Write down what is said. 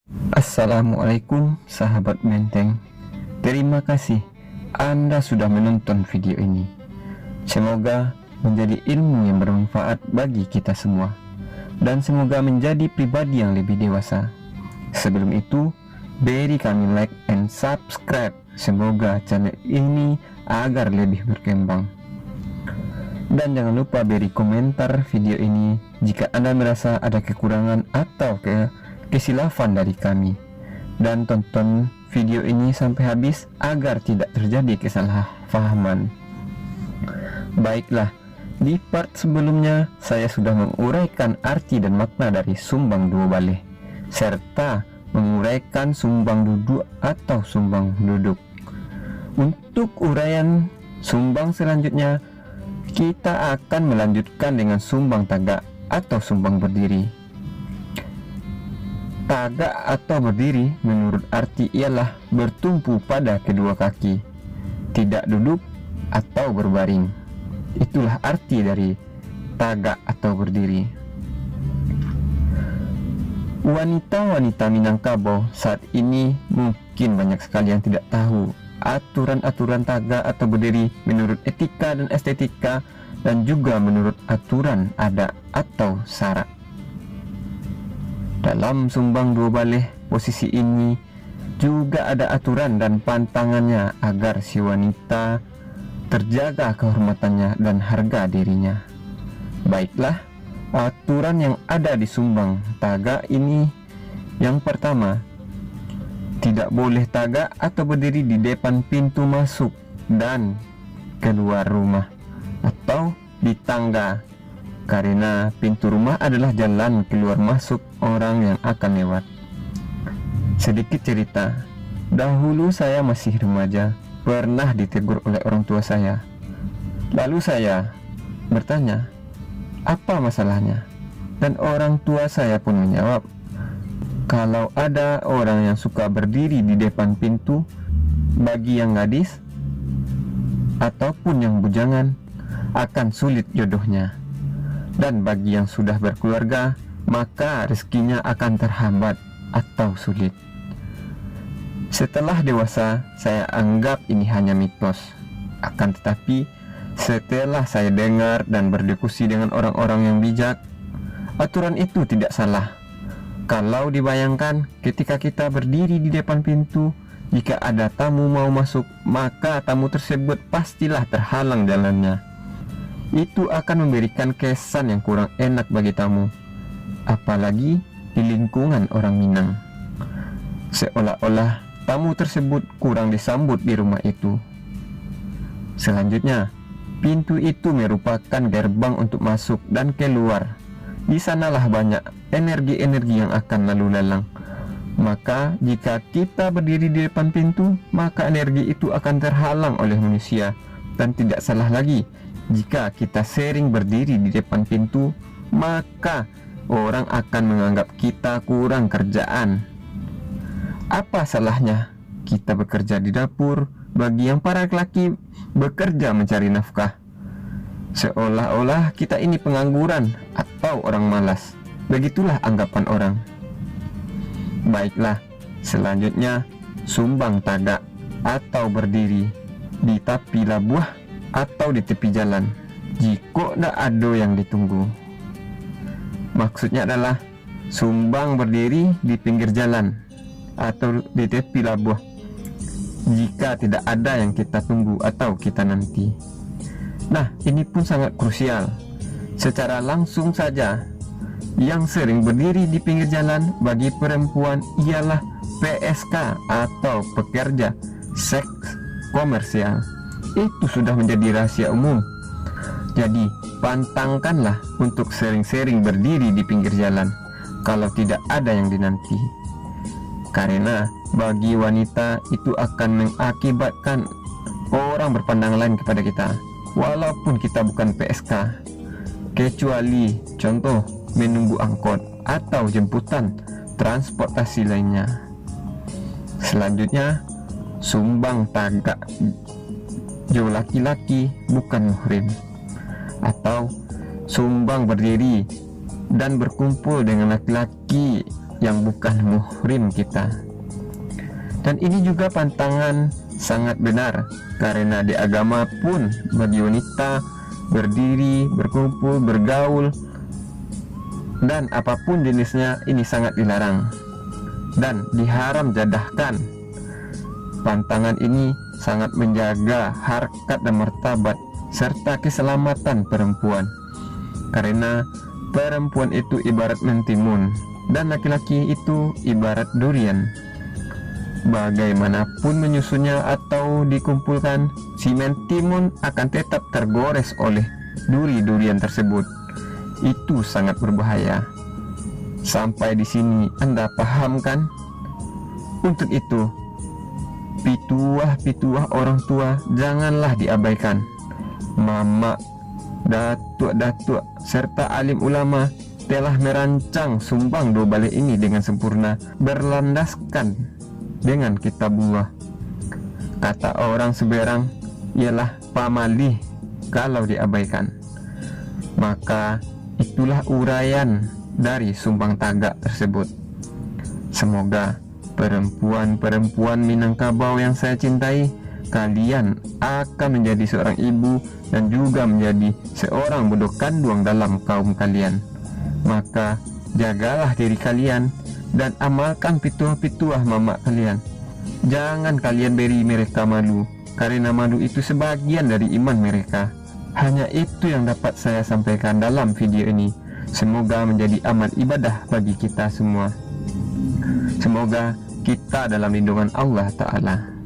Assalamualaikum sahabat Menteng. Terima kasih Anda sudah menonton video ini. Semoga menjadi ilmu yang bermanfaat bagi kita semua, dan semoga menjadi pribadi yang lebih dewasa. Sebelum itu, beri kami like and subscribe. Semoga channel ini agar lebih berkembang. Dan jangan lupa beri komentar video ini jika Anda merasa ada kekurangan atau kesilafan dari kami. Dan tonton video ini sampai habis agar tidak terjadi kesalahpahaman. Baiklah, di part sebelumnya saya sudah menguraikan arti dan makna dari sumbang dua baleh, serta menguraikan sumbang duduk atau sumbang duduk. Untuk uraian sumbang selanjutnya, kita akan melanjutkan dengan sumbang tagak atau sumbang berdiri. Tagak atau berdiri menurut arti ialah bertumpu pada kedua kaki, tidak duduk atau berbaring. Itulah arti dari tagak atau berdiri. Wanita-wanita Minangkabau saat ini mungkin banyak sekali yang tidak tahu aturan-aturan tagak atau berdiri menurut etika dan estetika, dan juga menurut aturan adat atau syarak. Dalam sumbang dua baleh, posisi ini juga ada aturan dan pantangannya agar si wanita terjaga kehormatannya dan harga dirinya. Baiklah, aturan yang ada di sumbang tagak ini. Yang pertama, tidak boleh tagak atau berdiri di depan pintu masuk dan keluar rumah atau di tangga, karena pintu rumah adalah jalan keluar masuk orang yang akan lewat. Sedikit cerita, dahulu saya masih remaja, pernah ditegur oleh orang tua saya. Lalu saya bertanya, apa masalahnya? Dan orang tua saya pun menjawab, kalau ada orang yang suka berdiri di depan pintu, bagi yang gadis ataupun yang bujangan akan sulit jodohnya, dan bagi yang sudah berkeluarga maka rezekinya akan terhambat atau sulit. Setelah dewasa, saya anggap ini hanya mitos. Akan tetapi, setelah saya dengar dan berdiskusi dengan orang-orang yang bijak, aturan itu tidak salah. Kalau dibayangkan ketika kita berdiri di depan pintu, jika ada tamu mau masuk, maka tamu tersebut pastilah terhalang jalannya. Itu akan memberikan kesan yang kurang enak bagi tamu, apalagi di lingkungan orang Minang. Seolah-olah tamu tersebut kurang disambut di rumah itu. Selanjutnya, pintu itu merupakan gerbang untuk masuk dan keluar. Di sanalah banyak energi-energi yang akan lalu lalang. Maka jika kita berdiri di depan pintu, maka energi itu akan terhalang oleh manusia. Dan tidak salah lagi, jika kita sering berdiri di depan pintu, maka orang akan menganggap kita kurang kerjaan. Apa salahnya kita bekerja di dapur bagi yang para laki bekerja mencari nafkah? Seolah-olah kita ini pengangguran atau orang malas. Begitulah anggapan orang. Baiklah, selanjutnya sumbang tagak atau berdiri di tepi labuh atau di tepi jalan, jika ndak ada yang ditunggu. Maksudnya adalah sumbang berdiri di pinggir jalan atau di tepi labuh jika tidak ada yang kita tunggu atau kita nanti. Nah, ini pun sangat krusial. Secara langsung saja, yang sering berdiri di pinggir jalan bagi perempuan ialah PSK atau pekerja seks komersial. Itu sudah menjadi rahasia umum. Jadi, pantangkanlah untuk sering-sering berdiri di pinggir jalan kalau tidak ada yang dinanti. Karena bagi wanita itu akan mengakibatkan orang berpandang lain kepada kita, walaupun kita bukan PSK, kecuali contoh menunggu angkot atau jemputan transportasi lainnya. Selanjutnya, sumbang tagak jauh laki-laki bukan muhrim, atau sumbang berdiri dan berkumpul dengan laki-laki yang bukan muhrim kita. Dan ini juga pantangan sangat benar, karena di agama pun bagi wanita berdiri, berkumpul, bergaul, dan apapun jenisnya ini sangat dilarang dan diharam jadahkan. Pantangan ini sangat menjaga harkat dan martabat serta keselamatan perempuan, karena perempuan itu ibarat mentimun dan laki-laki itu ibarat durian. Bagaimanapun menyusunnya atau dikumpulkan, si mentimun akan tetap tergores oleh duri-durian tersebut. Itu sangat berbahaya. Sampai di sini Anda paham kan? Untuk itu, pituah-pituah orang tua janganlah diabaikan. Mama, datuk-datuk serta alim ulama telah merancang sumbang 2 balai ini dengan sempurna, berlandaskan dengan kitabullah. Kata orang seberang ialah pamalih kalau diabaikan. Maka itulah uraian dari sumbang tagak tersebut. Semoga perempuan-perempuan Minangkabau yang saya cintai, kalian akan menjadi seorang ibu dan juga menjadi seorang budak kandung dalam kaum kalian. Maka jagalah diri kalian dan amalkan pituah-pituah mama kalian. Jangan kalian beri mereka malu, karena malu itu sebagian dari iman mereka. Hanya itu yang dapat saya sampaikan dalam video ini. Semoga menjadi amal ibadah bagi kita semua. Semoga kita dalam lindungan Allah Ta'ala.